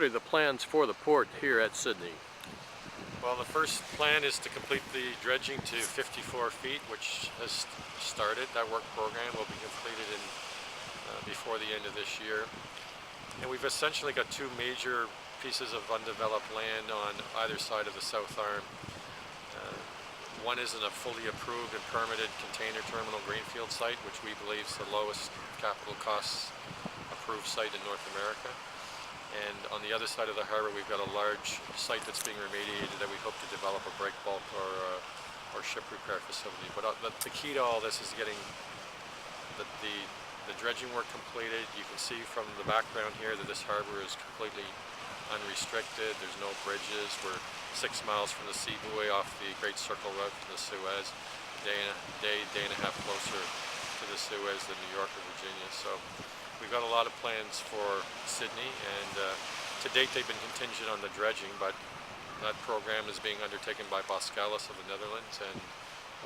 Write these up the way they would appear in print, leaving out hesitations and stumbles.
what are the plans for the port here at Sydney? Well, the first plan is to complete the dredging to 54 feet, which has started. That work program will be completed before the end of this year. And we've essentially got two major pieces of undeveloped land on either side of the South Arm. One is in a fully approved and permitted container terminal greenfield site, which we believe is the lowest capital costs approved site in North America. And on the other side of the harbor, we've got a large site that's being remediated that we hope to develop a breakbulk or ship repair facility. But the key to all this is getting the dredging work completed. You can see from the background here that this harbor is completely unrestricted. There's no bridges. We're 6 miles from the sea buoy off the Great Circle Route to the Suez. Day and a half closer to the Suez than New York or Virginia. So we've got a lot of plans for Sydney, and to date they've been contingent on the dredging, but that program is being undertaken by Boskalis of the Netherlands, and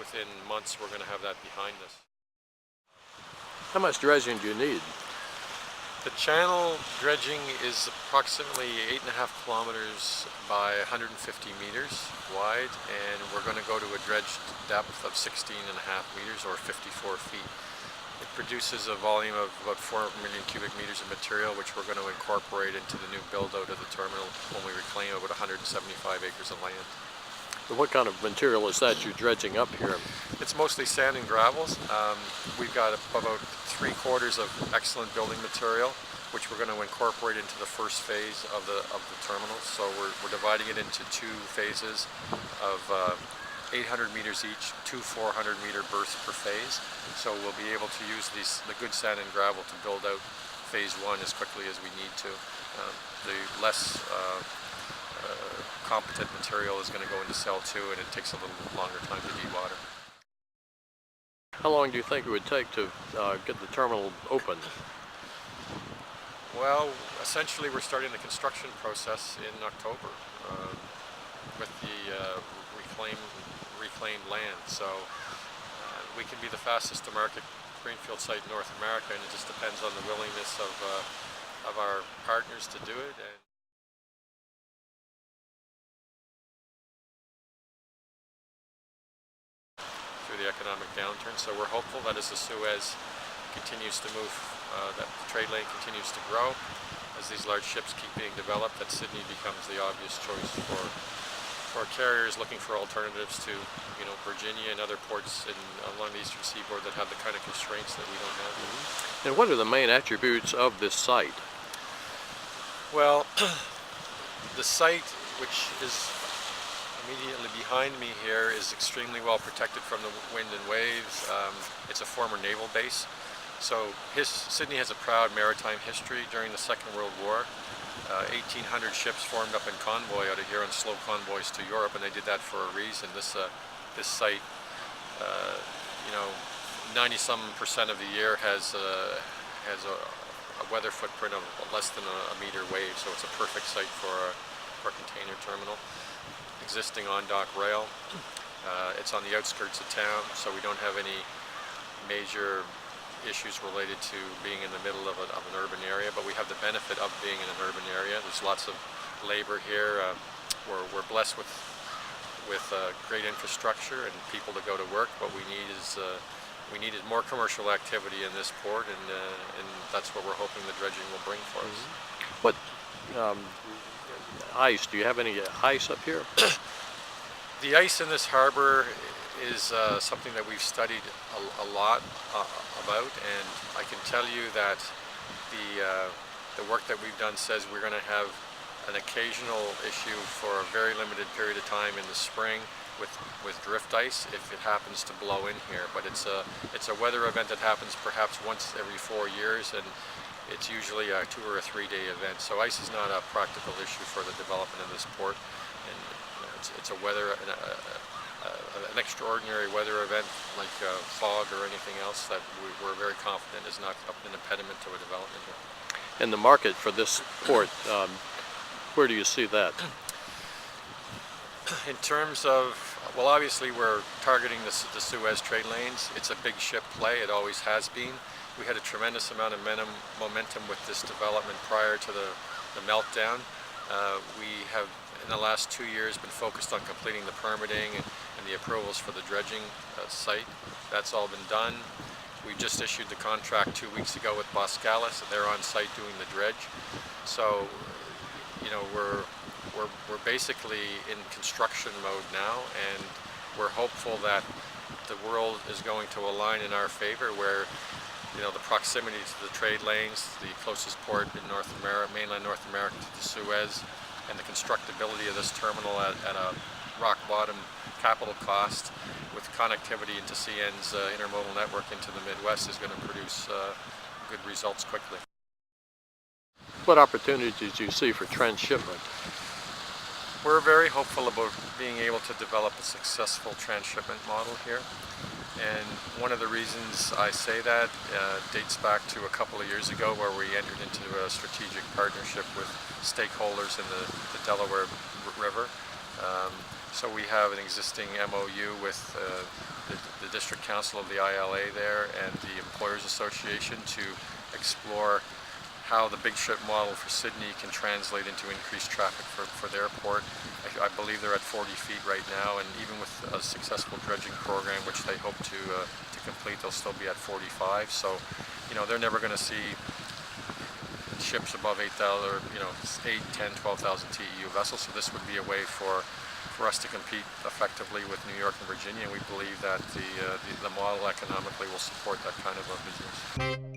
within months we're going to have that behind us. How much dredging do you need? The channel dredging is approximately 8.5 kilometers by 150 meters wide, and we're going to go to a dredged depth of 16.5 meters or 54 feet. It produces a volume of about 4 million cubic meters of material, which we're going to incorporate into the new build-out of the terminal when we reclaim about 175 acres of land. What kind of material is that you're dredging up here? It's mostly sand and gravels. We've got about 3/4 of excellent building material, which we're going to incorporate into the first phase of the terminal. So we're dividing it into 2 phases of 800 meters each, 2 400-meter berths per phase. So we'll be able to use the good sand and gravel to build out phase 1 as quickly as we need to. The less competent material is going to go into cell 2, and it takes a little longer time to dewater. How long do you think it would take to get the terminal open? Well, essentially we're starting the construction process in October with the reclaimed land. So we can be the fastest to market greenfield site in North America, and it just depends on the willingness of our partners to do it. And through the economic downturn. So we're hopeful that as the Suez continues to move, that the trade lane continues to grow, as these large ships keep being developed, that Sydney becomes the obvious choice for carriers looking for alternatives to, Virginia and other ports along the eastern seaboard that have the kind of constraints that we don't have. And what are the main attributes of this site? Well, the site, which is immediately behind me here, is extremely well protected from the wind and waves. It's a former naval base. So Sydney has a proud maritime history. During the Second World War, 1,800 ships formed up in convoy out of here on slow convoys to Europe, and they did that for a reason. This site, 90-some% of the year has a weather footprint of less than a meter wave, so it's a perfect site for a container terminal. Existing on-dock rail. It's on the outskirts of town, so we don't have any major issues related to being in the middle of an urban area, but we have the benefit of being in an urban area. There's lots of labor here. We're blessed with great infrastructure and people to go to work. What we need is more commercial activity in this port, and that's what we're hoping the dredging will bring for us. What ice? Do you have any ice up here? The ice in this harbor is something that we've studied a lot about, and I can tell you that the work that we've done says we're going to have an occasional issue for a very limited period of time in the spring with drift ice if it happens to blow in here. But it's a weather event that happens perhaps once every 4 years, and it's usually a 2 or 3 day event. So ice is not a practical issue for the development of this port, and it's a an extraordinary weather event like fog or anything else that we're very confident is not an impediment to a development here. And the market for this port, where do you see that? In terms of, well, obviously we're targeting the Suez trade lanes. It's a big ship play, it always has been. We had a tremendous amount of momentum with this development prior to the meltdown. We have, in the last 2 years, been focused on completing the permitting and the approvals for the dredging site. That's all been done. We just issued the contract 2 weeks ago with Boscalis, and they're on site doing the dredge. So, you know, we're basically in construction mode now, and we're hopeful that the world is going to align in our favor, where, you know, the proximity to the trade lanes, the closest port in North America, mainland North America, to the Suez, and the constructability of this terminal at a rock bottom capital cost with connectivity into CN's intermodal network into the Midwest is going to produce good results quickly. What opportunities do you see for transshipment? We're very hopeful about being able to develop a successful transshipment model here. And one of the reasons I say that dates back to a couple of years ago, where we entered into a strategic partnership with stakeholders in the Delaware River. So we have an existing MOU with the District Council of the ILA there and the Employers Association to explore how the big ship model for Sydney can translate into increased traffic for their port. I believe they're at 40 feet right now, and even with a successful dredging program, which they hope to complete, they'll still be at 45. So, you know, they're never going to see ships above 8,000, or, you know, 8, 10, 12,000 TEU vessels. So this would be a way for us to compete effectively with New York and Virginia. And we believe that the model economically will support that kind of a business.